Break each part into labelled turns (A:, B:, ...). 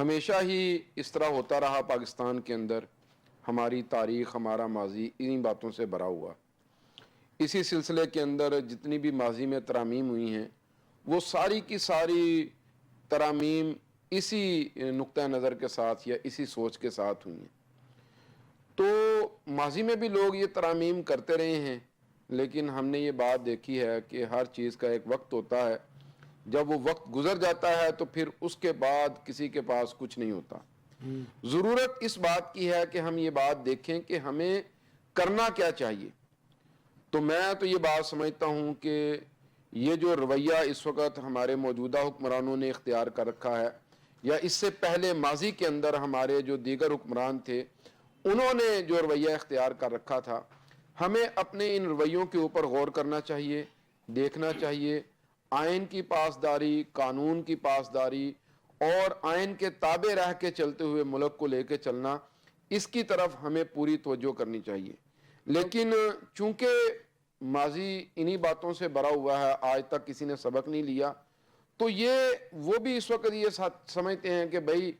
A: ہمیشہ ہی اس طرح ہوتا رہا پاکستان کے اندر. ہماری تاریخ، ہمارا ماضی انہی باتوں سے بھرا ہوا. اسی سلسلے کے اندر جتنی بھی ماضی میں ترامیم ہوئی ہیں وہ ساری کی ساری ترامیم اسی نقطہ نظر کے ساتھ یا اسی سوچ کے ساتھ ہوئی ہیں. تو ماضی میں بھی لوگ یہ ترامیم کرتے رہے ہیں، لیکن ہم نے یہ بات دیکھی ہے کہ ہر چیز کا ایک وقت ہوتا ہے. جب وہ وقت گزر جاتا ہے تو پھر اس کے بعد کسی کے پاس کچھ نہیں ہوتا. ضرورت اس بات کی ہے کہ ہم یہ بات دیکھیں کہ ہمیں کرنا کیا چاہیے. تو میں تو یہ بات سمجھتا ہوں کہ یہ جو رویہ اس وقت ہمارے موجودہ حکمرانوں نے اختیار کر رکھا ہے، یا اس سے پہلے ماضی کے اندر ہمارے جو دیگر حکمران تھے انہوں نے جو رویہ اختیار کر رکھا تھا، ہمیں اپنے ان رویوں کے اوپر غور کرنا چاہیے، دیکھنا چاہیے. آئین کی پاسداری، قانون کی پاسداری اور آئین کے تابع رہ کے چلتے ہوئے ملک کو لے کے چلنا، اس کی طرف ہمیں پوری توجہ کرنی چاہیے. لیکن چونکہ ماضی انہی باتوں سے بھرا ہوا ہے، آج تک کسی نے سبق نہیں لیا، تو یہ وہ بھی اس وقت یہ سمجھتے ہیں کہ بھئی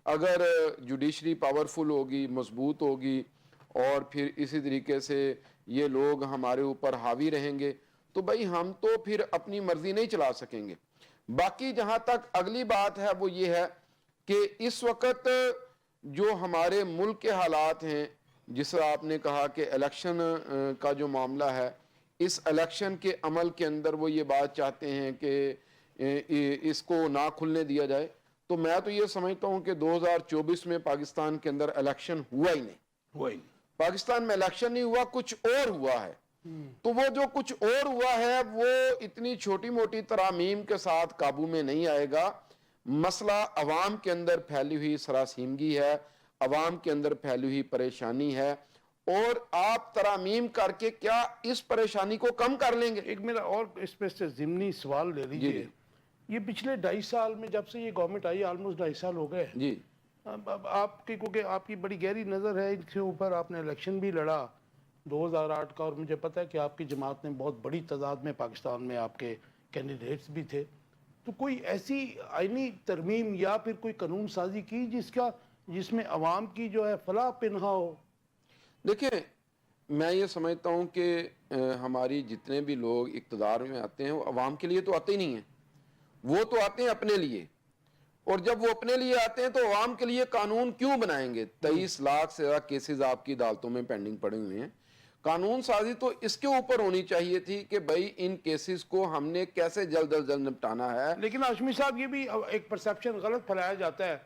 A: اگر جوڈیشری پاورفل ہوگی، مضبوط ہوگی، اور پھر اسی طریقے سے یہ لوگ ہمارے اوپر حاوی رہیں گے تو بھئی ہم تو پھر اپنی مرضی نہیں چلا سکیں گے. باقی جہاں تک اگلی بات ہے وہ یہ ہے کہ اس وقت جو ہمارے ملک کے حالات ہیں، جس طرح آپ نے کہا کہ الیکشن کا جو معاملہ ہے، اس الیکشن کے عمل کے اندر وہ یہ بات چاہتے ہیں کہ اس کو نہ کھلنے دیا جائے. تو میں تو یہ سمجھتا ہوں کہ 2024 میں پاکستان کے اندر الیکشن ہوا ہی نہیں. پاکستان میں الیکشن نہیں ہوا، کچھ اور ہوا ہے. تو وہ جو کچھ اور ہوا ہے وہ اتنی چھوٹی موٹی ترامیم کے ساتھ قابو میں نہیں آئے گا. مسئلہ عوام کے اندر پھیلی ہوئی سراسیمگی ہے، عوام کے اندر پھیلی ہوئی پریشانی ہے، اور آپ ترامیم کر کے کیا اس پریشانی کو کم کر لیں گے؟
B: ایک میرا اور اس پہ سے ضمنی سوال لے لیجئے. یہ پچھلے 2.5 سال میں جب سے یہ گورنمنٹ آئی، آلموسٹ 2.5 سال ہو گئے.
A: جی
B: اب آپ کی، کیونکہ آپ کی بڑی گہری نظر ہے ان کے اوپر، آپ نے الیکشن بھی لڑا 2008 کا، اور مجھے پتہ ہے کہ آپ کی جماعت نے بہت بڑی تعداد میں پاکستان میں آپ کے کینڈیڈیٹس بھی تھے. تو کوئی ایسی آئینی ترمیم یا پھر کوئی قانون سازی کی جس میں عوام کی جو ہے فلاح پنہا ہو؟
A: دیکھیں، میں یہ سمجھتا ہوں کہ ہماری جتنے بھی لوگ اقتدار میں آتے ہیں وہ عوام کے لیے تو آتے ہی نہیں ہیں، وہ تو آتے ہیں اپنے لیے. اور جب وہ اپنے لیے آتے ہیں تو عوام کے لیے قانون کیوں بنائیں گے؟ 23 لاکھ سے زیادہ کیسز آپ کی عدالتوں میں پینڈنگ پڑے ہوئے ہیں. قانون سازی تو اس کے اوپر ہونی چاہیے تھی کہ بھئی ان کیسز کو ہم نے کیسے جلد از جلد نپٹانا ہے.
B: لیکن ہاشمی صاحب، یہ بھی ایک پرسیپشن غلط پھیلایا جاتا ہے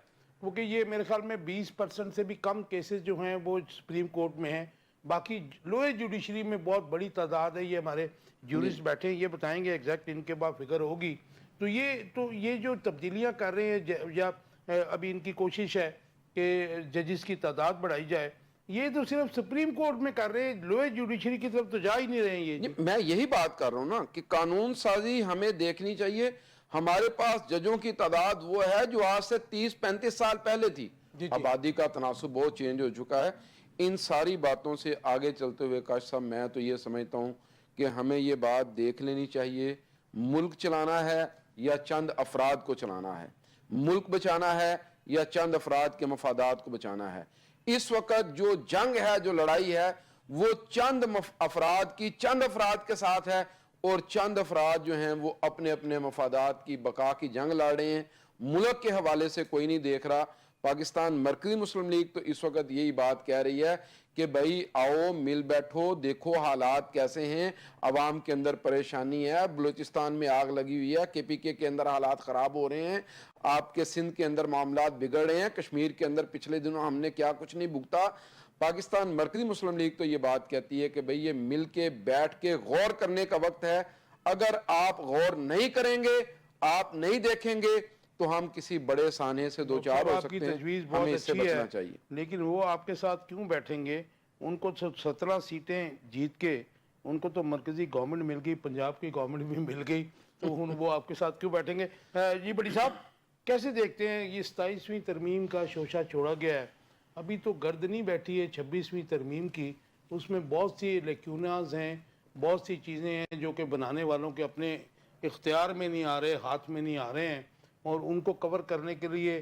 B: کیونکہ یہ میرے خیال میں 20% سے بھی کم کیسز جو ہیں وہ سپریم کورٹ میں ہیں. باقی لوئر جوڈیشری میں بہت بڑی تعداد ہے. یہ ہمارے جورسٹ بیٹھے ہیں، یہ بتائیں گے ایگزیکٹ ان کے بعد فگر ہوگی. تو یہ جو تبدیلیاں کر رہے ہیں، یا ابھی ان کی کوشش ہے کہ ججز کی تعداد بڑھائی جائے، یہ تو صرف سپریم کورٹ میں کر رہے ہیں، لوئر جوڈیشری کی طرف تو جا ہی نہیں رہے ہیں. یہ
A: میں یہی بات کر رہا ہوں نا کہ قانون سازی ہمیں دیکھنی چاہیے. ہمارے پاس ججوں کی تعداد وہ ہے جو آج سے 30-35 سال پہلے تھی. آبادی کا تناسب بہت چینج ہو چکا ہے. ان ساری باتوں سے آگے چلتے ہوئے کاش صاحب، میں تو یہ سمجھتا ہوں کہ ہمیں یہ بات دیکھ لینی چاہیے، ملک چلانا ہے یا چند افراد کو چلانا ہے، ملک بچانا ہے یا چند افراد کے مفادات کو بچانا ہے. اس وقت جو جنگ ہے، جو لڑائی ہے، وہ چند افراد کے ساتھ ہے، اور چند افراد جو ہیں وہ اپنے اپنے مفادات کی بقا کی جنگ لڑ رہے ہیں. ملک کے حوالے سے کوئی نہیں دیکھ رہا. پاکستان مرکزی مسلم لیگ تو اس وقت یہی بات کہہ رہی ہے کہ بھئی آؤ مل بیٹھو، دیکھو حالات کیسے ہیں، عوام کے اندر پریشانی ہے، بلوچستان میں آگ لگی ہوئی ہے، KPK کے اندر حالات خراب ہو رہے ہیں، آپ کے سندھ کے اندر معاملات بگڑ رہے ہیں، کشمیر کے اندر پچھلے دنوں ہم نے کیا کچھ نہیں بھگتا. پاکستان مرکزی مسلم لیگ تو یہ بات کہتی ہے کہ بھئی یہ مل کے بیٹھ کے غور کرنے کا وقت ہے. اگر آپ غور نہیں کریں گے، آپ نہیں دیکھیں گے تو ہم کسی بڑے سانے سے دوچار ہو سکتے ہیں. ہمیں اس سے بچنا چاہیے.
B: لیکن وہ آپ کے ساتھ کیوں بیٹھیں گے؟ ان کو 17 سیٹیں جیت کے ان کو تو مرکزی گورنمنٹ مل گئی، پنجاب کی گورنمنٹ بھی مل گئی، تو وہ آپ کے ساتھ کیوں بیٹھیں گے؟ جی بڑی صاحب، کیسے دیکھتے ہیں یہ 27ویں ترمیم کا شوشہ چھوڑا گیا ہے؟ ابھی تو گرد نہیں بیٹھی ہے 26ویں ترمیم کی. اس میں بہت سی لیکوناز ہیں، بہت سی چیزیں ہیں جو کہ بنانے والوں کے اپنے اختیار میں نہیں آ رہے، ہاتھ میں نہیں آ رہے ہیں، اور ان کو کور کرنے کے لیے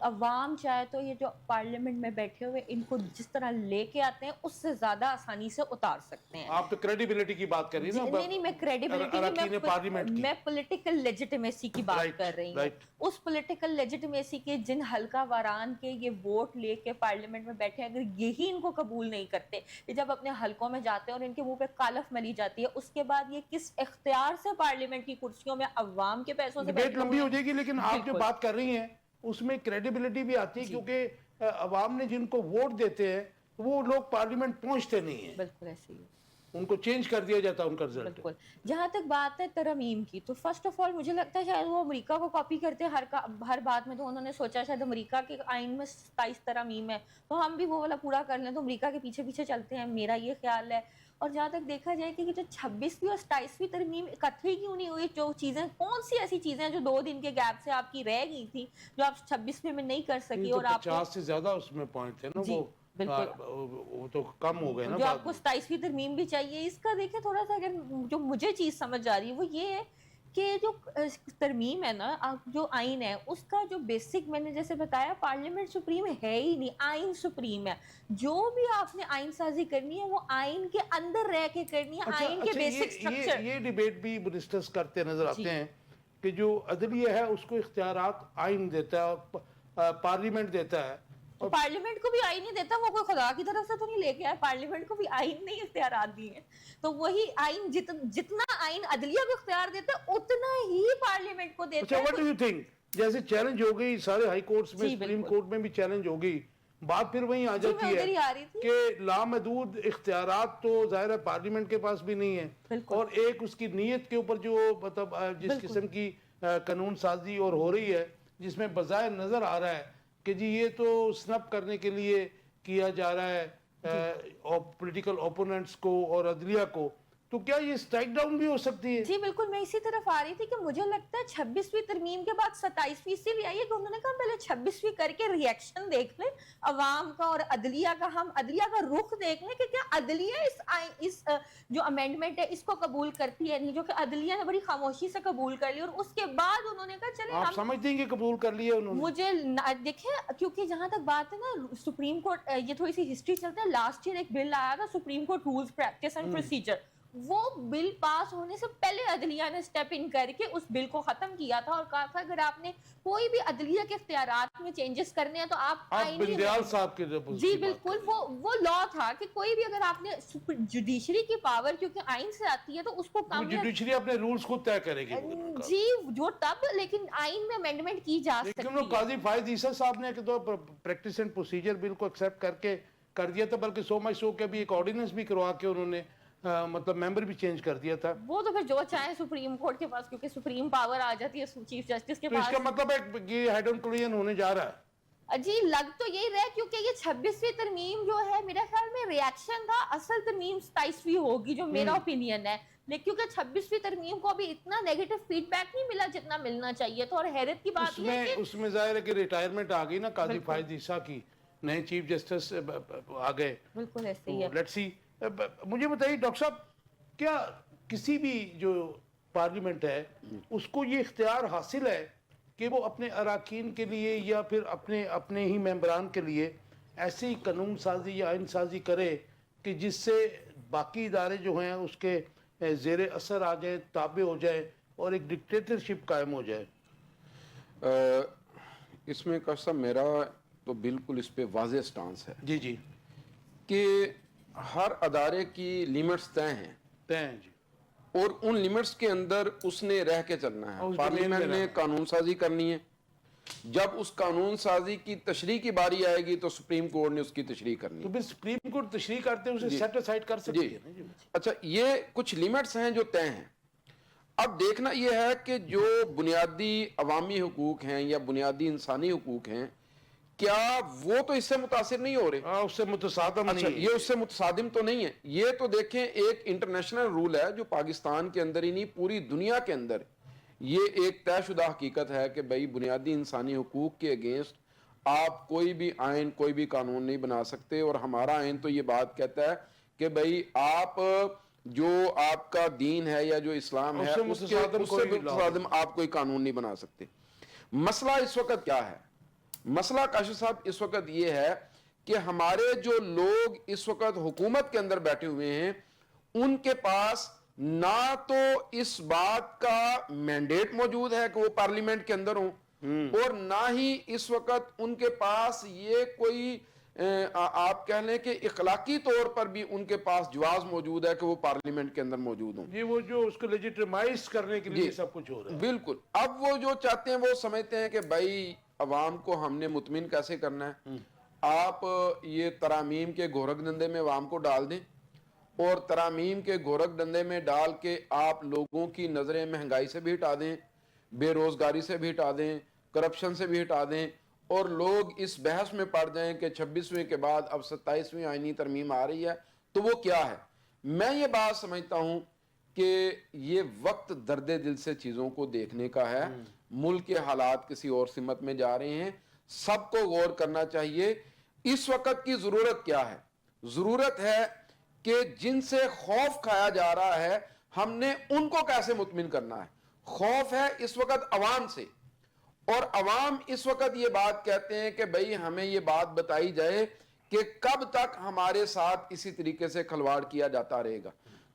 C: عوام چاہے تو یہ جو پارلیمنٹ میں بیٹھے ہوئے ان کو جس طرح لے کے آتے ہیں اس سے زیادہ آسانی سے اتار سکتے ہیں.
B: آپ تو کریڈیبلٹی کی بات کر رہی ہیں نا.
C: نہیں میں کریڈیبلٹی میں پولیٹیکل لیجیٹیمیسی کی بات کر رہی ہوں. اس پولیٹیکل لیجیٹیمیسی کے جن حلقہ واران کے یہ ووٹ لے کے پارلیمنٹ میں بیٹھے ہیں اگر یہی ان کو قبول نہیں کرتے کہ جب اپنے حلقوں میں جاتے ہیں اور ان کے منہ پہ کالف ملی جاتی ہے اس کے بعد یہ کس اختیار سے پارلیمنٹ کی کرسیوں میں عوام کے پیسوں سے
B: ڈیبیٹ لمبی ہو جائے گی. لیکن آپ جو بات کر رہی ہیں اس میں کریڈیبلٹی بھی آتی ہے کیونکہ عوام نے جن کو ووٹ دیتے ہیں وہ لوگ پارلیمنٹ پہنچتے نہیں ہیں.
C: بالکل ایسے ہی
B: ان کو چینج کر دیا جاتا ہے ان کا رزلٹ.
C: بالکل. جہاں تک بات ہے ترمیم کی تو فرسٹ آف آل مجھے لگتا ہے شاید وہ امریکہ کو کاپی کرتے ہر بات میں. تو انہوں نے سوچا شاید امریکہ کے آئین میں 27 ترامیم ہے تو ہم بھی وہ والا پورا کر لیں تو امریکہ کے پیچھے پیچھے چلتے ہیں, میرا یہ خیال ہے. اور جہاں تک دیکھا جائے کہ جو 26ویں اور 27ویں ترمیم اکٹھے کیوں نہیں ہوئی, جو چیزیں کون سی ایسی چیزیں جو 2 دن کے گیپ سے آپ کی رہ گئی تھی جو آپ 26ویں میں نہیں کر سکی اور آپ
B: 50 سے زیادہ اس میں پوائنٹ تھے نا وہ تو کم ہو گئے نا.
C: جو آپ کو 27ویں ترمیم بھی چاہیے اس کا دیکھیں تھوڑا سا اگر جو مجھے چیز سمجھ آ رہی ہے وہ یہ ہے کہ جو ترمیم ہے نا جو آئین ہے اس کا جو بیسک میں نے جیسے بتایا پارلیمنٹ سپریم ہے ہی نہیں, آئین سپریم ہے. جو بھی آپ نے آئین سازی کرنی ہے وہ آئین کے اندر رہ کے کرنی ہے, آئین کے بیسک سٹرکچر.
B: یہ ڈیبیٹ بھی منسٹرز کرتے نظر آتے ہیں کہ جو عدلیہ ہے اس کو اختیارات آئین دیتا ہے, پارلیمنٹ دیتا ہے.
C: پارلیمنٹ کو بھی آئین نہیں دیتا, وہ کوئی خدا کی طرف سے تو نہیں لے کے آیا, پارلیمنٹ کو بھی آئین نہیں اختیارات دیے ہیں. تو وہی آئین جتنا آئین عدلیہ کو اختیار دیتا ہے اتنا ہی پارلیمنٹ کو دیتا ہے.
B: What do you think? جیسے چیلنج ہو گئی سارے ہائی کورٹس میں, سپریم کورٹ میں بھی چیلنج ہو گئی, بات پھر وہیں آ جاتی ہے کہ لامحدود اختیارات تو ظاہر ہے پارلیمنٹ کے پاس بھی نہیں ہے, اور ایک اس کی نیت کے اوپر جو مطلب جس قسم کی قانون سازی اور ہو رہی ہے جس میں بظاہر نظر آ رہا ہے کہ جی یہ تو سنپ کرنے کے لیے کیا جا رہا ہے پولیٹیکل اوپوننٹس کو اور عدلیہ کو, تو کیا یہ سٹرائک ڈاؤن بھی ہو سکتی ہے؟
C: جی بالکل, میں اسی طرف آ رہی تھی کہ مجھے لگتا ہے 26ویں ترمیم کے بعد 27ویں سے بھی آئی ہے کہ انہوں نے کہا پہلے 26ویں کر کے ریئیکشن دیکھ لیں عوام کا اور عدلیہ کا, ہم عدلیہ کا رخ دیکھ لیں کہ کیا عدلیہ اس جو امینڈمنٹ ہے اس کو قبول کرتی ہے نہیں, جو کہ عدلیہ نے بڑی خاموشی سے قبول کر لی. اور اس کے بعد انہوں نے کہا چلیں
B: آپ سمجھتے ہیں کہ قبول کر لیا انہوں نے؟
C: مجھے دیکھیں کیونکہ جہاں تک بات ہے نا سپریم کورٹ, یہ تھوڑی سی ہسٹری چلتا ہے, لاسٹ ایئر ایک بل آیا تھا supreme court rules practice and procedure, وہ بل پاس ہونے سے پہلے عدلیہ نے سٹیپ ان کر کے اس بل کو ختم کیا تھا اور کہا تھا اگر آپ نے کوئی بھی عدلیہ کے اختیارات میں چینجز کرنے ہیں تو آپ
B: بندیال صاحب کے
C: جی بالکل وہ لا تھا کہ کوئی بھی اگر آپ نے جوڈیشری کی پاور کیونکہ آئین سے آتی ہے تو اس کو کم
B: جوڈیشری اپنے رولز خود طے کرے گی
C: جی جو تب, لیکن آئین میں امینڈمنٹ کی جا سکتی ہے.
B: لیکن وہ قاضی فائز عیسیٰ صاحب نے کہ تو پریکٹس اینڈ پروسیجر بل کو ایکسیپٹ کر کے کر دیا تھا, بلکہ سو مچ سو کے ابھی ایک آرڈیننس بھی کروا کے انہوں نے مطلب ممبر بھی چینج کر دیا تھا.
C: وہ تو پھر جو چاہیں سپریم کورٹ کے پاس, کیونکہ سپریم پاور آ جاتی ہے چیف جسٹس کے
B: تو
C: پاس.
B: اس کا مطلب ہے یہ ہیڈ آن کلیئر ہونے جا رہا ہے.
C: جی لگ تو یہی رہا کیونکہ یہ 26ویں ترمیم جو ہے میرے خیال میں ریاکشن تھا, اصل ترمیم 27ویں ہوگی جو میرا اوپینین ہے, لیکن کیونکہ 26ویں ترمیم کو ابھی اتنا نیگیٹو فیڈ بیک نہیں ملا جتنا ملنا چاہیے تھا. اور حیرت کی بات یہ ہے کہ
B: اس میں ظاہر ہے کہ ریٹائرمنٹ آ گئی نا قاضی فائز عیسیٰ کی, نئے چیف جسٹس آ گئے.
C: بالکل ایسے ہی ہے.
B: Let's see. مجھے بتائیے ڈاکٹر صاحب, کیا کسی بھی جو پارلیمنٹ ہے اس کو یہ اختیار حاصل ہے کہ وہ اپنے اراکین کے لیے یا پھر اپنے ہی ممبران کے لیے ایسی قانون سازی یا آئین سازی کرے کہ جس سے باقی ادارے جو ہیں اس کے زیر اثر آ جائیں, تابع ہو جائیں اور ایک ڈکٹیٹرشپ قائم ہو جائے؟
A: اس میں کا صاحب میرا تو بالکل اس پہ واضح سٹانس ہے
B: جی جی
A: کہ ہر ادارے کی لیمٹس طے ہیں
B: جی,
A: اور ان لیمٹس کے اندر اس نے رہ کے چلنا ہے. پارلیمنٹ نے قانون سازی کرنی ہے, جب اس قانون سازی کی تشریح کی باری آئے گی تو سپریم کورٹ نے اس کی تشریح کرنی
B: تو
A: ہے.
B: پھر سپریم کورٹ تشریح کرتے ہیں اسے سیٹ اسائڈ کر سکتی ہے نا.
A: اچھا, یہ کچھ لیمٹس ہیں جو طے ہیں. اب دیکھنا یہ ہے کہ جو بنیادی عوامی حقوق ہیں یا بنیادی انسانی حقوق ہیں کیا وہ تو اس سے متاثر نہیں ہو رہے؟
B: اس سے متصادم نہیں.
A: اچھا, یہ اس سے متصادم تو نہیں ہے. یہ تو دیکھیں ایک انٹرنیشنل رول ہے جو پاکستان کے اندر ہی نہیں پوری دنیا کے اندر یہ ایک طے شدہ حقیقت ہے کہ بھئی بنیادی انسانی حقوق کے اگینسٹ آپ کوئی بھی آئین کوئی بھی قانون نہیں بنا سکتے. اور ہمارا آئین تو یہ بات کہتا ہے کہ بھئی آپ جو آپ کا دین ہے یا جو اسلام ہے اس سے متصادم آپ کوئی قانون نہیں بنا سکتے. مسئلہ اس وقت کیا ہے مسئلہ کاشف صاحب اس وقت یہ ہے کہ ہمارے جو لوگ اس وقت حکومت کے اندر بیٹھے ہوئے ہیں ان کے پاس نہ تو اس بات کا مینڈیٹ موجود ہے کہ وہ پارلیمنٹ کے اندر ہوں اور نہ ہی اس وقت ان کے پاس یہ کوئی آپ کہہ لیں کہ اخلاقی طور پر بھی ان کے پاس جواز موجود ہے کہ وہ پارلیمنٹ کے اندر موجود ہوں.
B: جی وہ جو اس کو لیجیٹیمائز کرنے کے لیے سب کچھ ہو رہا ہے.
A: بالکل. اب وہ جو چاہتے ہیں وہ سمجھتے ہیں کہ بھائی عوام کو ہم نے مطمئن کیسے کرنا ہے, آپ یہ ترامیم کے گورکھ دندے میں عوام کو ڈال دیں اور ترامیم کے گورکھ دندے میں ڈال کے آپ لوگوں کی نظریں مہنگائی سے بھی ہٹا دیں, بے روزگاری سے بھی ہٹا دیں, کرپشن سے بھی ہٹا دیں اور لوگ اس بحث میں پڑ جائیں کہ 26ویں کے بعد اب 27ویں آئینی ترمیم آ رہی ہے تو وہ کیا ہے. میں یہ بات سمجھتا ہوں کہ یہ وقت درد دل سے چیزوں کو دیکھنے کا ہے. ملک کے حالات کسی اور سمت میں جا رہے ہیں, سب کو غور کرنا چاہیے. اس وقت کی ضرورت کیا ہے؟ ضرورت ہے کہ جن سے خوف کھایا جا رہا ہے ہم نے ان کو کیسے مطمئن کرنا ہے. خوف ہے اس وقت عوام سے, اور عوام اس وقت یہ بات کہتے ہیں کہ بھئی ہمیں یہ بات بتائی جائے کہ کب تک ہمارے ساتھ اسی طریقے سے کھلواڑ کیا جاتا رہے گا,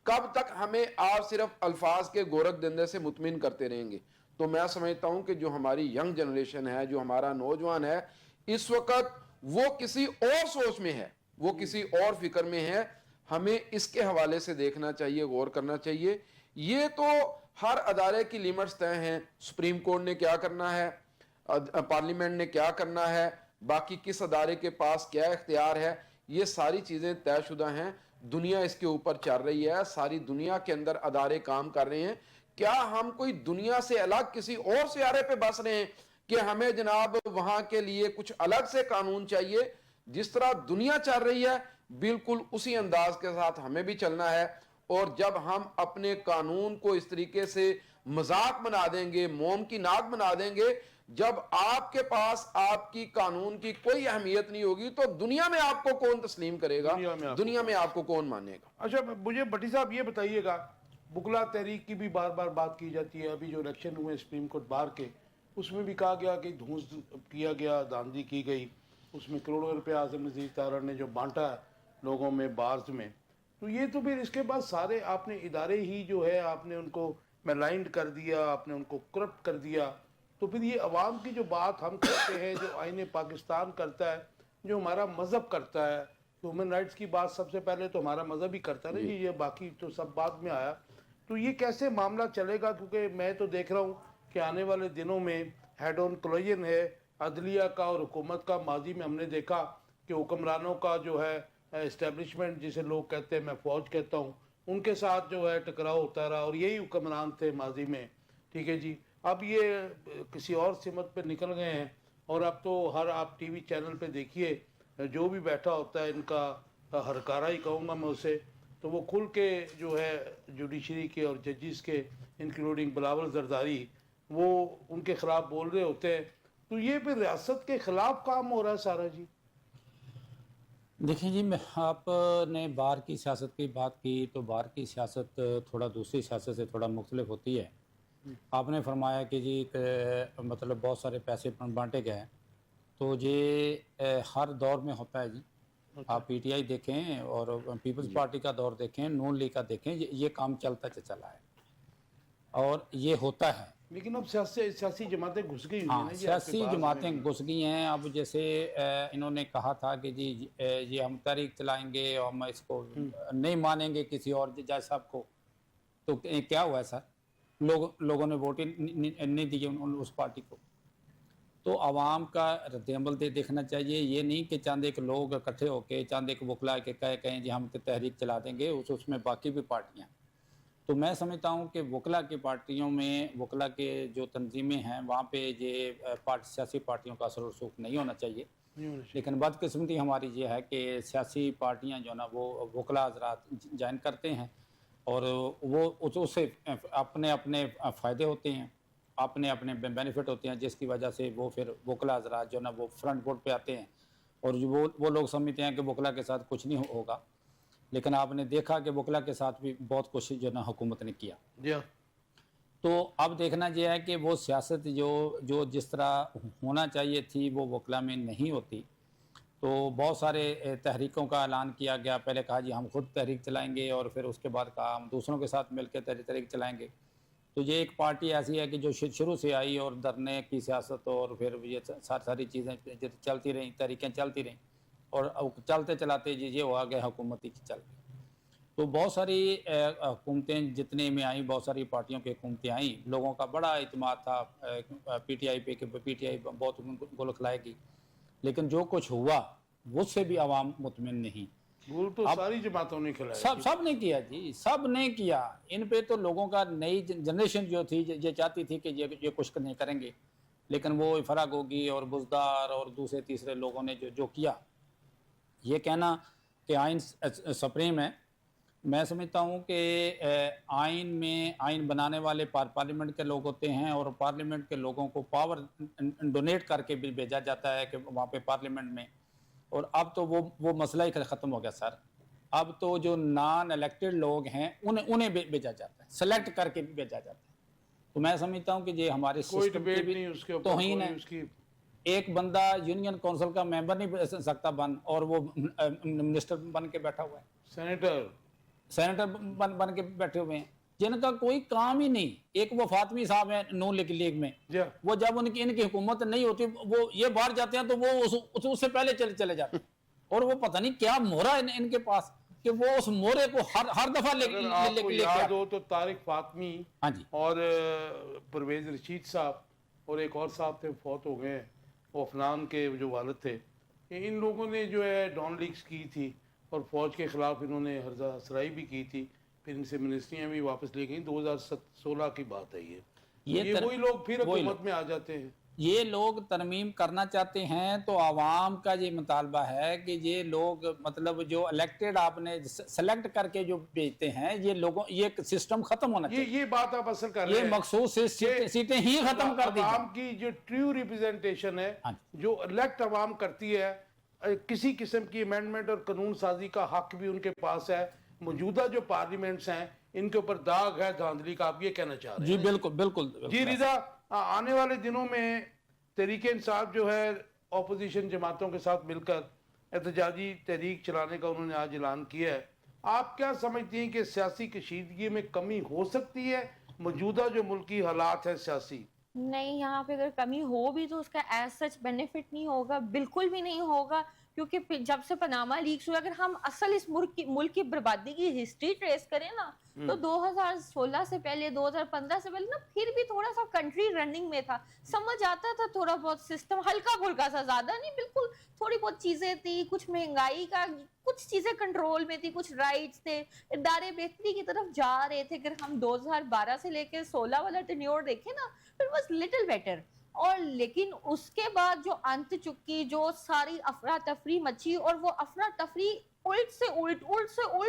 A: کب تک ہمیں آپ صرف الفاظ کے گورکھ دندے سے مطمئن کرتے رہیں گے. تو میں سمجھتا ہوں کہ جو ہماری ینگ جنریشن ہے, جو ہمارا نوجوان ہے, اس وقت وہ کسی اور سوچ میں ہے, وہ کسی اور فکر میں ہے. ہمیں اس کے حوالے سے دیکھنا چاہیے, غور کرنا چاہیے. یہ تو ہر ادارے کی لیمٹس طے ہیں, سپریم کورٹ نے کیا کرنا ہے, پارلیمنٹ نے کیا کرنا ہے, باقی کس ادارے کے پاس کیا اختیار ہے, یہ ساری چیزیں طے شدہ ہیں. دنیا اس کے اوپر چل رہی ہے, ساری دنیا کے اندر ادارے کام کر رہے ہیں. کیا ہم کوئی دنیا سے الگ کسی اور سیارے پہ بس رہے ہیں کہ ہمیں جناب وہاں کے لیے کچھ الگ سے قانون چاہیے؟ جس طرح دنیا چل رہی ہے بالکل اسی انداز کے ساتھ ہمیں بھی چلنا ہے. اور جب ہم اپنے قانون کو اس طریقے سے مذاق بنا دیں گے, موم کی ناک بنا دیں گے, جب آپ کے پاس آپ کی قانون کی کوئی اہمیت نہیں ہوگی تو دنیا میں آپ کو کون تسلیم کرے گا, دنیا میں آپ کو کون مانے گا.
B: اچھا مجھے بھٹی صاحب یہ بتائیے گا, بکلا تحریک کی بھی بار بار بات کی جاتی ہے. ابھی جو الیکشن ہوئے سپریم کورٹ بار کے, اس میں بھی کہا گیا کہ دھونس کیا گیا, دھاندلی کی گئی, اس میں کروڑوں روپے اعظم نذیر طاہر نے جو بانٹا لوگوں میں بارز میں. تو یہ تو پھر اس کے بعد سارے آپ نے ادارے ہی جو ہے آپ نے ان کو میلائنڈ کر دیا, آپ نے ان کو کرپٹ کر دیا. تو پھر یہ عوام کی جو بات ہم کرتے ہیں, جو آئین پاکستان کرتا ہے, جو ہمارا مذہب کرتا ہے, ہیومن رائٹس کی بات سب سے پہلے تو ہمارا مذہب ہی کرتا ہے نا, یہ باقی تو سب بعد میں آیا. تو یہ کیسے معاملہ چلے گا؟ کیونکہ میں تو دیکھ رہا ہوں کہ آنے والے دنوں میں ہیڈ آن کولوژن ہے عدلیہ کا اور حکومت کا. ماضی میں ہم نے دیکھا کہ حکمرانوں کا جو ہے اسٹیبلشمنٹ, جسے لوگ کہتے ہیں, میں فوج کہتا ہوں, ان کے ساتھ جو ہے ٹکراؤ ہوتا رہا, اور یہی حکمران تھے ماضی میں. ٹھیک ہے جی, اب یہ کسی اور سمت پہ نکل گئے ہیں, اور اب تو ہر آپ ٹی وی چینل پہ دیکھیے جو بھی بیٹھا ہوتا ہے, ان کا ہرکارا ہی کہوں گا میں اسے, تو وہ کھل کے جو ہے جوڈیشری کے اور ججز کے انکلوڈنگ بلاول زرداری, وہ ان کے خلاف بول رہے ہوتے ہیں. تو یہ پھر ریاست کے خلاف کام ہو رہا ہے سارا. جی
D: دیکھیں جی, میں آپ نے باہر کی سیاست کی بات کی, تو باہر کی سیاست تھوڑا دوسری سیاست سے تھوڑا مختلف ہوتی ہے. آپ نے فرمایا کہ جی مطلب بہت سارے پیسے بانٹے گئے ہیں, تو یہ ہر دور میں ہوتا ہے جی. آپ پی ٹی آئی دیکھیں اور پیپلز پارٹی کا دور دیکھیں, نون لیگ کا دیکھیں, یہ کام چلتا چلا ہے اور یہ ہوتا ہے.
B: لیکن اب سیاسی جماعتیں گھس گئی ہوئی ہیں.
D: ہاں, سیاسی جماعتیں گھس گئی ہیں. اب جیسے انہوں نے کہا تھا کہ جی یہ ہم تحریک چلائیں گے اور ہم اس کو نہیں مانیں گے کسی اور جج صاحب کو, تو کیا ہوا ہے سر؟ لوگوں نے ووٹ نہیں دیے اس پارٹی کو. تو عوام کا رد عمل دیکھنا چاہیے. یہ نہیں کہ چاند ایک لوگ اکٹھے ہو کے, چاند ایک وکلا کے کہیں جی ہم تحریک چلا دیں گے, اس میں باقی بھی پارٹیاں. تو میں سمجھتا ہوں کہ وکلا کی پارٹیوں میں, وکلا کے جو تنظیمیں ہیں وہاں پہ یہ سیاسی پارٹیوں کا اثر و رسوخ نہیں ہونا چاہیے. لیکن بدقسمتی ہماری یہ ہے کہ سیاسی پارٹیاں جو نا وہ وکلا حضرات جوائن کرتے ہیں, اور وہ اس سے اپنے فائدے ہوتے ہیں, اپنے بینیفٹ ہوتے ہیں, جس کی وجہ سے وہ پھر وکلا حضرات جو نا وہ فرنٹ بورڈ پہ آتے ہیں, اور وہ لوگ سمجھتے ہیں کہ وکلا کے ساتھ کچھ نہیں ہوگا. لیکن آپ نے دیکھا کہ وکلا کے ساتھ بھی بہت کچھ جو نا حکومت نے کیا.
B: جی.
D: تو اب دیکھنا یہ ہے کہ وہ سیاست جو جس طرح ہونا چاہیے تھی وہ وکلا میں نہیں ہوتی. تو بہت سارے تحریکوں کا اعلان کیا گیا. پہلے کہا جی ہم خود تحریک چلائیں گے اور پھر اس کے بعد کہا ہم دوسروں کے ساتھ مل کے تحریک چلائیں گے. تو یہ ایک پارٹی ایسی ہے کہ جو شروع سے آئی اور دھرنے کی سیاست اور پھر یہ ساری چیزیں چلتی رہیں, تحریکیں چلتی رہیں اور چلتے چلاتے یہ ہوا کہ حکومتی کی چل گئی. تو بہت ساری حکومتیں جتنے میں آئیں, بہت ساری پارٹیوں کی حکومتیں آئیں, لوگوں کا بڑا اعتماد تھا پی ٹی آئی پہ کہ پی ٹی آئی بہت گل کھلائے گی. لیکن جو کچھ ہوا اس سے بھی عوام مطمئن نہیں.
B: گول تو ساری جماعتوں نے کھلایا.
D: سب نے کیا جی, سب نے کیا. ان پہ تو لوگوں کا نئی جنریشن جو تھی یہ چاہتی تھی کہ یہ کچھ نہیں کریں گے, لیکن وہ فرا گوگی اور بزدار اور دوسرے تیسرے لوگوں نے جو کیا. یہ کہنا کہ آئین سپریم ہے, میں سمجھتا ہوں کہ آئین بنانے والے پارلیمنٹ کے لوگ ہوتے ہیں اور پارلیمنٹ کے لوگوں کو پاور ڈونیٹ کر کے بھی بھیجا جاتا ہے کہ وہاں پہ پارلیمنٹ میں. اور اب تو وہ مسئلہ ہی ختم ہو گیا سر. اب تو جو نان الیکٹڈ لوگ ہیں انہیں بھیجا جاتا ہے, سلیکٹ کر کے بھیجا جاتا ہے. تو میں سمجھتا ہوں کہ یہ ہمارے سسٹم کی بھی توہین ہے. ایک بندہ یونین کونسل کا ممبر نہیں بن سکتا اور وہ منسٹر بن کے بیٹھا ہوا ہے, سینیٹر بن کے بیٹھے ہوئے ہیں جن کا کوئی کام ہی نہیں. ایک وہ فاطمی صاحب ہیں نون لیگ میں, وہ جب ان کی حکومت نہیں ہوتی وہ یہ باہر جاتے ہیں تو وہ اس سے پہلے چلے جاتے ہیں. اور وہ پتہ نہیں کیا مورا ہے ان کے پاس کہ وہ اس مورے کو ہر دفعہ
B: آپ کو یاد ہو تو طارق فاطمی اور پرویز رشید صاحب اور ایک اور صاحب تھے فوت ہو گئے, وہ افنان کے جو والد تھے. ان لوگوں نے جو ہے ڈان لیگز کی تھی اور فوج کے خلاف انہوں نے ہرزہ اسرائی بھی کی تھی. پھر ان سے منسٹریاں بھی واپس لے گئیں. 2016 کی بات ہے. یہ وہی لوگ پھر حکومت میں آ جاتے ہیں.
D: یہ لوگ ترمیم کرنا چاہتے ہیں تو عوام کا یہ مطالبہ ہے کہ یہ لوگ مطلب جو الیکٹڈ آپ نے سلیکٹ کر کے جو بھیجتے ہیں یہ سسٹم ختم ہونا چاہیے.
B: یہ بات آپ اصل کر رہے ہیں,
D: یہ مخصوص سیٹیں ہی ختم کر دی.
B: عوام کی جو ٹریو ریپرزنٹیشن ہے, جو الیکٹ عوام کرتی ہے, کسی قسم کی امینڈمنٹ اور قانون سازی کا حق بھی ان کے پاس ہے. موجودہ جو پارلیمنٹس ہیں ان کے اوپر داغ ہے دھاندلی کا, آپ یہ کہنا چاہ رہے ہیں.
D: جی بالکل.
B: جی رضا, آنے والے دنوں میں تحریک انصاف جو ہے اپوزیشن جماعتوں کے ساتھ مل کر احتجاجی تحریک چلانے کا انہوں نے آج اعلان کیا ہے. آپ کیا سمجھتی ہیں کہ سیاسی کشیدگی میں کمی ہو سکتی ہے موجودہ جو ملکی حالات ہیں سیاسی؟
C: نہیں, یہاں پہ اگر کمی ہو بھی تو اس کا ایز سچ بینیفٹ نہیں ہوگا, بالکل بھی نہیں ہوگا. کیونکہ جب سے پاناما لیکس ہوئے, اگر ہم اصل اس ملک کی بربادی کی ہسٹری ٹریس کریں نا تو 2016 سے پہلے 2015 سے پہلے نا پھر بھی تھوڑا سا کنٹری رننگ میں تھا, سمجھ آتا تھا, تھوڑا بہت سسٹم ہلکا پھلکا سا, زیادہ نہیں, بالکل تھوڑی بہت چیزیں تھی, کچھ مہنگائی کا کچھ چیزیں کنٹرول میں تھی, کچھ رائٹس تھے, ادارے بہتری کی طرف جا رہے تھے. اگر ہم 2012 سے لے کے 16 والا ٹینیور دیکھیں نا, it was little better. اور لیکن اس کے بعد جو انت چکی, جو ساری افراتفری مچی, اور وہ افراتفری الٹ سے الٹ,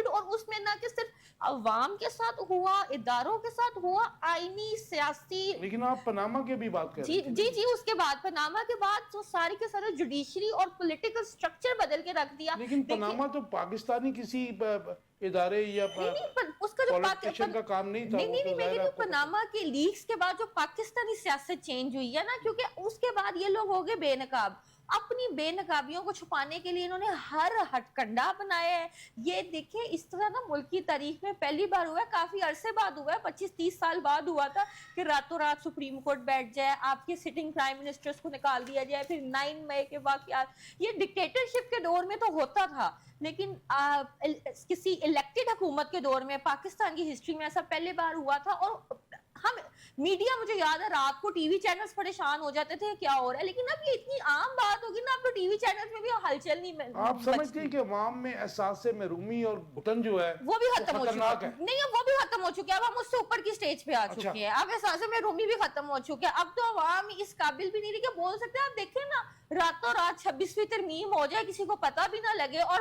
C: اور اس میں نہ کہ صرف عوام کے ساتھ ہوا, اداروں کے ساتھ ہوا, آئینی سیاسی.
B: لیکن آپ پاناما کی بھی بات کر رہے ہیں.
C: جی اس کے بعد پاناما کے بعد جو ساری کے سارے جوڈیشری اور پولیٹیکل سٹرکچر بدل کے رکھ دیا.
B: لیکن پاناما تو پاکستانی کسی ادارے یا پولیٹیشن کا کام نہیں تھا.
C: نہیں, پاناما کے لیکس کے بعد جو پاکستانی سیاست چینج ہوئی ہے نا, کیونکہ اس کے بعد یہ لوگ ہو گئے بے نقاب. اپنی بے نقابیوں کو چھپانے کے لیے انہوں نے ہر ہٹ کنڈا بنایا ہے. یہ دیکھیں اس طرح نا ملک کی تاریخ میں پہلی بار ہوا ہے, کافی عرصے بعد ہوا ہے, 25-30 سال بعد ہوا تھا کہ راتوں رات سپریم کورٹ بیٹھ جائے, آپ کے سٹنگ پرائم منسٹرز کو نکال دیا جائے. پھر 9 مئی کے واقعات, یہ ڈکٹیٹرشپ کے دور میں تو ہوتا تھا, لیکن کسی الیکٹڈ حکومت کے دور میں پاکستان کی ہسٹری میں ایسا پہلے بار ہوا تھا. اور ہم میڈیا, مجھے یاد ہے رات کو ٹی وی چینلز پریشان ہو جاتے تھے کیا ہو رہا ہے, لیکن اب یہ اتنی عام بات ہوگی نا, اب تو ٹی وی چینلز میں بھی ہلچل نہیں.
B: آپ سمجھتے ہیں کہ عوام میں احساس محرومی اور گھٹن جو ہے
C: وہ بھی ختم ہو چکا ہے؟ نہیں, اب وہ بھی ختم ہو چکے ہیں, اب ہم اس سے اوپر کی سٹیج پہ آ چکے ہیں. اب احساس محرومی بھی ختم ہو چکے ہیں. اب تو عوام اس قابل بھی نہیں رہی کہ بول سکتے ہیں. آپ دیکھیں نا, راتوں رات 26ویں ترمیم ہو جائے, کسی کو پتہ بھی نہ لگے, اور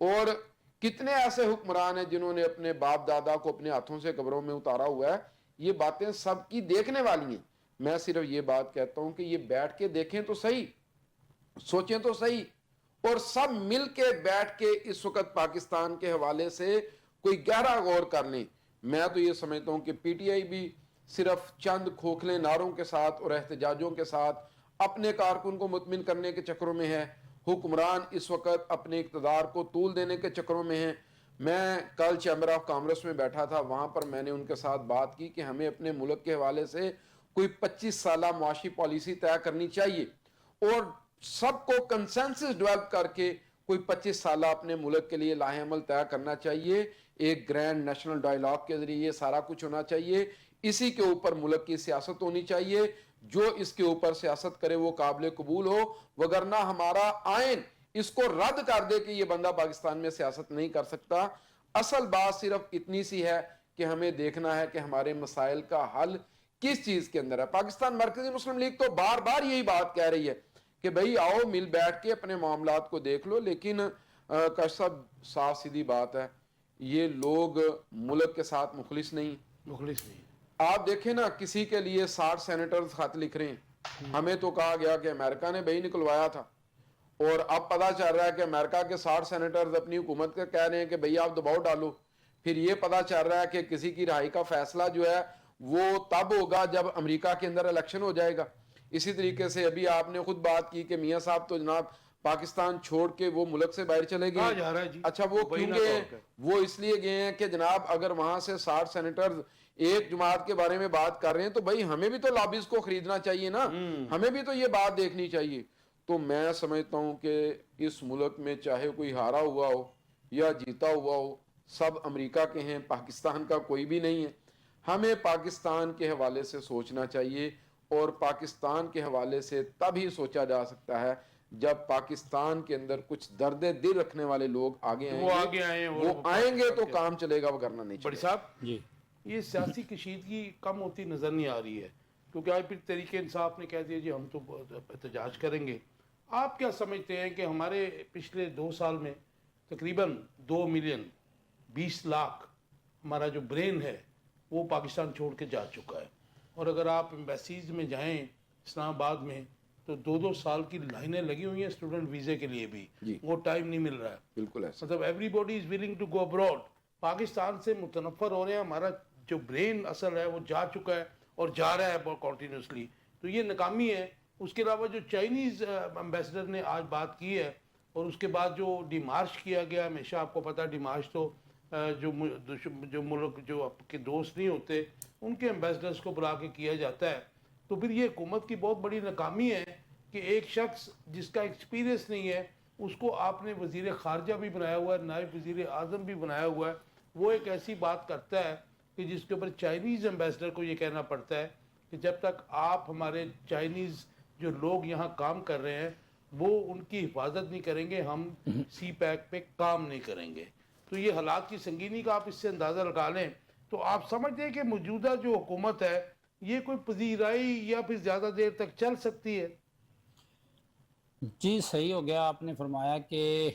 A: اور کتنے ایسے حکمران ہیں جنہوں نے اپنے باپ دادا کو اپنے ہاتھوں سے قبروں میں اتارا ہوا ہے. یہ باتیں سب کی دیکھنے والی ہیں. میں صرف یہ بات کہتا ہوں کہ یہ بیٹھ کے دیکھیں تو صحیح, سوچیں تو صحیح, اور سب مل کے بیٹھ کے اس وقت پاکستان کے حوالے سے کوئی گہرا غور کر لیں. میں تو یہ سمجھتا ہوں کہ پی ٹی آئی بھی صرف چند کھوکھلے نعروں کے ساتھ اور احتجاجوں کے ساتھ اپنے کارکن کو مطمئن کرنے کے چکروں میں ہے. حکمران اس وقت اپنے اقتدار کو طول دینے کے چکروں میں ہیں. میں کل چیمبر آف کامرس میں بیٹھا تھا, وہاں پر میں نے ان کے ساتھ بات کی کہ ہمیں اپنے ملک کے حوالے سے کوئی 25 سالہ معاشی پالیسی طے کرنی چاہیے اور سب کو کنسنسس ڈیولپ کر کے کوئی 25 سالہ اپنے ملک کے لیے لاہ عمل طے کرنا چاہیے. ایک گرینڈ نیشنل ڈائیلاگ کے ذریعے یہ سارا کچھ ہونا چاہیے. اسی کے اوپر ملک کی سیاست ہونی چاہیے. جو اس کے اوپر سیاست کرے وہ قابل قبول ہو, وگرنہ ہمارا آئین اس کو رد کر دے کہ یہ بندہ پاکستان میں سیاست نہیں کر سکتا. اصل بات صرف اتنی سی ہے کہ ہمیں دیکھنا ہے کہ ہمارے مسائل کا حل کس چیز کے اندر ہے. پاکستان مرکزی مسلم لیگ تو بار بار یہی بات کہہ رہی ہے کہ بھئی آؤ مل بیٹھ کے اپنے معاملات کو دیکھ لو, لیکن کاش صاحب صاف سیدھی بات ہے, یہ لوگ ملک کے ساتھ مخلص نہیں. آپ دیکھیں نا, کسی کے لیے 60 سینیٹرز خط لکھ رہے ہیں. ہمیں تو کہا گیا کہ امریکہ نے بھئی نکلوایا تھا, اور اب پتا چل رہا ہے کہ امریکہ کے 60 سینیٹرز اپنی حکومت کے کہہ رہے ہیں کہ بھئی آپ دباؤ ڈالو. پھر یہ پتا چل رہا ہے کہ کسی کی رہائی کا فیصلہ جو ہے وہ تب ہوگا جب امریکہ کے اندر الیکشن ہو جائے گا. اسی طریقے سے ابھی آپ نے خود بات کی کہ میاں صاحب تو جناب پاکستان چھوڑ کے وہ ملک سے باہر چلے گئے. اچھا وہ کیوں گئے؟ وہ اس لیے گئے ہیں کہ جناب اگر وہاں سے 60 سینیٹرز ایک جماعت کے بارے میں بات کر رہے ہیں تو بھائی ہمیں بھی تو لابیز کو خریدنا چاہیے نا, ہمیں بھی تو یہ بات دیکھنی چاہیے. تو میں سمجھتا ہوں کہ اس ملک میں چاہے کوئی ہارا ہوا ہو یا جیتا ہوا ہو, سب امریکہ کے ہیں, پاکستان کا کوئی بھی نہیں ہے. ہمیں پاکستان کے حوالے سے سوچنا چاہیے, اور پاکستان کے حوالے سے تب ہی سوچا جا سکتا ہے جب پاکستان کے اندر کچھ درد دل رکھنے والے لوگ آگے آئیں گے. وہ آئیں گے تو کام چلے گا, وگرنہ نہیں چلے گا.
B: صاحب
D: جی
B: یہ سیاسی کشیدگی کم ہوتی نظر نہیں آ رہی ہے, کیونکہ آج پھر تحریک انصاف نے کہہ دیا جی ہم تو احتجاج کریں گے. آپ کیا سمجھتے ہیں کہ ہمارے پچھلے 2 سال میں تقریباً 2,20,00,000 ہمارا جو برین ہے وہ پاکستان چھوڑ کے جا چکا ہے, اور اگر آپ ایمبیسیز میں جائیں اسلام آباد میں تو 2 سال کی لائنیں لگی ہوئی ہیں اسٹوڈنٹ ویزے کے لیے بھی, وہ ٹائم نہیں مل رہا ہے.
A: بالکل ایسا,
B: مطلب everybody is willing to go abroad. Pakistan سے متنفر ہو رہے ہیں, ہمارا جو برین اصل ہے وہ جا چکا ہے اور جا رہا ہے بہت کنٹینیوسلی. تو یہ ناکامی ہے. اس کے علاوہ جو چائنیز امبیسڈر نے آج بات کی ہے, اور اس کے بعد جو ڈیمارش کیا گیا, ہمیشہ آپ کو پتہ ہے ڈیمارش تو جو ملک جو آپ کے دوست نہیں ہوتے ان کے امبیسڈرز کو بلا کے کیا جاتا ہے. تو پھر یہ حکومت کی بہت بڑی ناکامی ہے کہ ایک شخص جس کا ایکسپیرینس نہیں ہے اس کو آپ نے وزیر خارجہ بھی بنایا ہوا ہے, نائب وزیر اعظم بھی بنایا ہوا ہے. وہ ایک ایسی بات کرتا ہے کہ جس کے اوپر چائنیز امبیسڈر کو یہ کہنا پڑتا ہے کہ جب تک آپ ہمارے چائنیز جو لوگ یہاں کام کر رہے ہیں وہ ان کی حفاظت نہیں کریں گے, ہم سی پیک پہ کام نہیں کریں گے. تو یہ حالات کی سنگینی کا آپ اس سے اندازہ لگا لیں. تو آپ سمجھتے ہیں کہ موجودہ جو حکومت ہے یہ کوئی پذیرائی یا پھر زیادہ دیر تک چل سکتی ہے؟
D: جی صحیح ہو گیا, آپ نے فرمایا کہ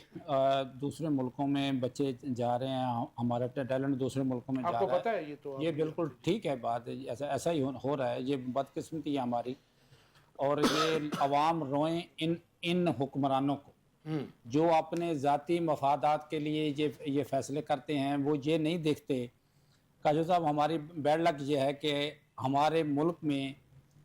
D: دوسرے ملکوں میں بچے جا رہے ہیں, ہمارا ٹیلنٹ دوسرے ملکوں میں جا رہا ہے.
B: آپ کو پتہ ہے یہ تو
D: یہ بالکل ٹھیک ہے بات, ایسا ہی ہو رہا ہے. یہ بدقسمتی ہے ہماری, اور یہ عوام روئیں ان حکمرانوں کو جو اپنے ذاتی مفادات کے لیے یہ فیصلے کرتے ہیں. وہ یہ نہیں دیکھتے. کاجو صاحب ہماری بیڈ لک یہ ہے کہ ہمارے ملک میں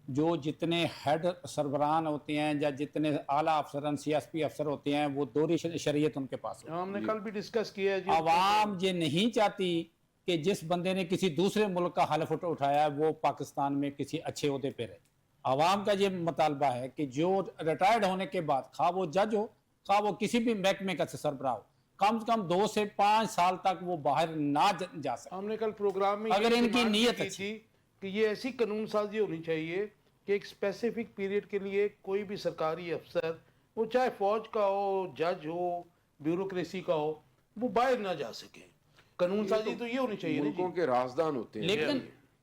D: جو جتنے ہیڈ سربراہان ہوتے ہیں یا جتنے اعلیٰ افسران سی ایس پی افسر ہوتے ہیں وہ دوہری شریعت ان کے پاس ہوتی ہے.
B: ہم نے کل بھی ڈسکس کیا ہے جی.
D: عوام یہ نہیں چاہتی کہ جس بندے نے کسی دوسرے ملک کا حلف اٹھایا ہے وہ پاکستان میں کسی اچھے عہدے پہ رہے. عوام کا یہ مطالبہ ہے کہ جو ریٹائرڈ ہونے کے بعد خواہ وہ جج ہو خواہ وہ کسی بھی محکمے کا سربراہ ہو, کم سے کم 2 سے 5 سال تک وہ باہر نہ جا سکے.
B: ہم نے کل پروگرام میں
D: اگر ان کی نیت
B: کی تھی کہ یہ ایسی قانون سازی ہونی چاہیے کہ ایک اسپیسیفک پیریڈ کے لیے کوئی بھی سرکاری افسر, وہ چاہے فوج کا ہو, جج ہو, بیوروکریسی کا ہو, وہ باہر نہ جا سکے. قانون سازی تو یہ ہونی چاہیے.
A: ملکوں کے رازدان ہوتے ہیں.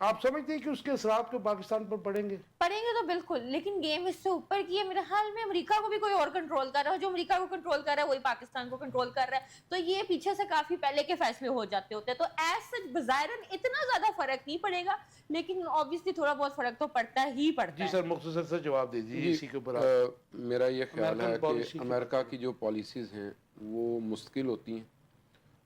B: آپ سمجھتے ہیں کہ اس کے اثرات کو پاکستان پر پڑیں گے؟
C: پڑھیں گے تو بالکل، لیکن گیم اس سے اوپر کی ہے میرے خیال میں. امریکہ کو بھی کوئی اور کنٹرول کر رہا ہے، جو امریکہ کو کنٹرول کر رہا ہے وہی پاکستان کو کنٹرول کر رہا ہے، تو یہ پیچھے سے کافی پہلے کے فیصلے ہو جاتے ہوتے ہیں. تو ایسا بظاہراً اتنا زیادہ فرق نہیں پڑے گا، لیکن آبویسلی تھوڑا بہت فرق تو پڑتا ہی پڑتا
B: جی
C: ہے.
B: سر مختصر سے جواب دے دیجیے اسی کے اوپر
A: میرا یہ خیال ہے
B: امریکن
A: کہ
B: پالیسی کی
A: امریکہ کی جو پالیسیز ہیں وہ مستقل ہوتی ہیں،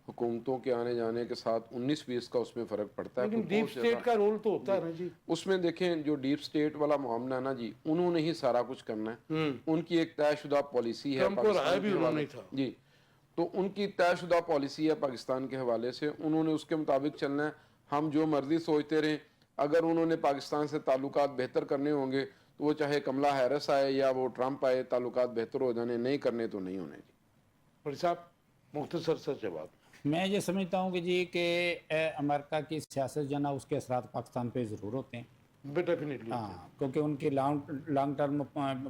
A: حکومتوں کے آنے جانے کے ساتھ 19-20 کا اس میں فرق پڑتا ہے.
B: لیکن
A: تو
B: ڈیپ
A: بہت زیادہ
B: اسٹیٹ کا رول تو ہوتا ہے نا جی.
A: اس میں دیکھیں جو ڈیپ سٹیٹ والا معاملہ ہے نا جی، انہوں نے ہی سارا کچھ کرنا ہے. ان کی ایک طے شدہ پالیسی ہے
B: ٹرمپ کو رہا
A: پاکستان
B: بھی
A: کے
B: انہوں
A: حوالے
B: نے تھا.
A: جی، تو ان کی طے شدہ پالیسی ہے پاکستان کے حوالے سے، انہوں نے اس کے مطابق چلنا ہے. ہم جو مرضی سوچتے رہیں، اگر انہوں نے پاکستان سے تعلقات بہتر کرنے ہوں گے تو وہ چاہے کملا ہیرس آئے یا وہ ٹرمپ آئے، تعلقات بہتر ہو جانے، نہیں کرنے تو نہیں ہونے. جی
B: بڑی صاحب مختصر سے جواب.
D: میں یہ سمجھتا ہوں کہ جی کہ امریکہ کی سیاست جو نا اس کے اثرات پاکستان پہ ضرور ہوتے ہیں.
B: ڈیفینیٹلی
D: ہاں، کیونکہ ان کی لانگ ٹرم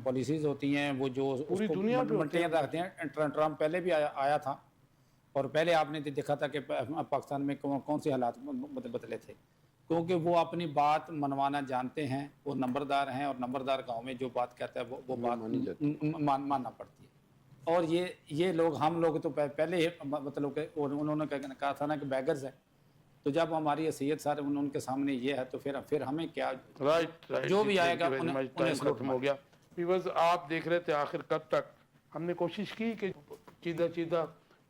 D: پالیسیز ہوتی ہیں، وہ جو اس
B: پوری
D: کو
B: دنیا پہ ہوتے ہیں.
D: مینٹین رکھتے ہیں. ٹرمپ پہلے بھی آیا تھا، اور پہلے آپ نے دیکھا تھا کہ پاکستان میں کون سے حالات بدلے تھے، کیونکہ وہ اپنی بات منوانا جانتے ہیں، وہ نمبردار ہیں، اور نمبردار گاؤں میں جو بات کہتا ہے وہ بات ماننا پڑتی ہے. اور یہ لوگ، ہم لوگ تو پہلے ہی مطلب کہ انہوں نے کہا تھا نا کہ بیگرز ہیں، تو جب ہماری حیثیت سارے ان کے سامنے یہ ہے تو پھر ہمیں کیا،
B: رائٹ
D: جو بھی آئے گا
B: ٹائم
D: انہیں
B: ختم ہو گیا. ویورز آپ دیکھ رہے تھے آخر کب تک. ہم نے کوشش کی کہ چیدہ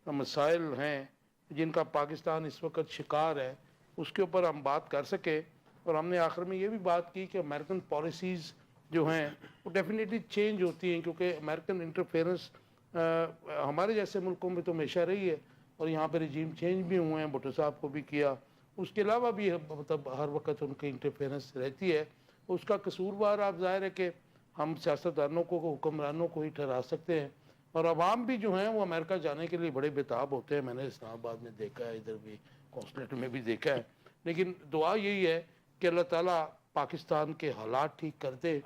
B: مسائل ہیں جن کا پاکستان اس وقت شکار ہے اس کے اوپر ہم بات کر سکے. اور ہم نے آخر میں یہ بھی بات کی کہ امریکن پالیسیز جو ہیں وہ ڈیفینیٹلی چینج ہوتی ہیں، کیونکہ امریکن انٹرفیئرنس ہمارے جیسے ملکوں میں تو ہمیشہ رہی ہے، اور یہاں پہ رجیم چینج بھی ہوئے ہیں، بھٹو صاحب کو بھی کیا، اس کے علاوہ بھی مطلب ہر وقت ان کی انٹرفیئرنس رہتی ہے. اس کا قصوروار آپ ظاہر ہے کہ ہم سیاستدانوں کو، حکمرانوں کو ہی ٹھہرا سکتے ہیں، اور عوام بھی جو ہیں وہ امریکہ جانے کے لیے بڑے بےتاب ہوتے ہیں. میں نے اسلام آباد میں دیکھا ہے، ادھر بھی کونسلیٹ میں بھی دیکھا ہے. لیکن دعا یہی ہے کہ اللہ تعالیٰ پاکستان کے حالات ٹھیک کر دے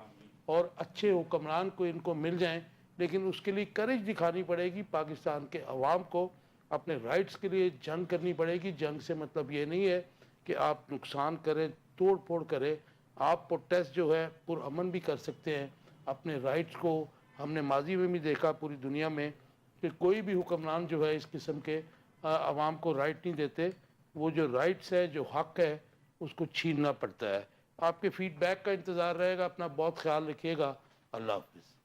B: اور اچھے حکمران کو ان کو مل جائیں. لیکن اس کے لیے کرج دکھانی پڑے گی، پاکستان کے عوام کو اپنے رائٹس کے لیے جنگ کرنی پڑے گی. جنگ سے مطلب یہ نہیں ہے کہ آپ نقصان کریں، توڑ پھوڑ کریں. آپ پروٹیسٹ جو ہے پرامن بھی کر سکتے ہیں اپنے رائٹس کو. ہم نے ماضی میں بھی دیکھا پوری دنیا میں کہ کوئی بھی حکمران جو ہے اس قسم کے عوام کو رائٹ نہیں دیتے. وہ جو رائٹس ہے، جو حق ہے، اس کو چھیننا پڑتا ہے. آپ کے فیڈ بیک کا انتظار رہے گا. اپنا بہت خیال رکھیے گا. اللہ حافظ.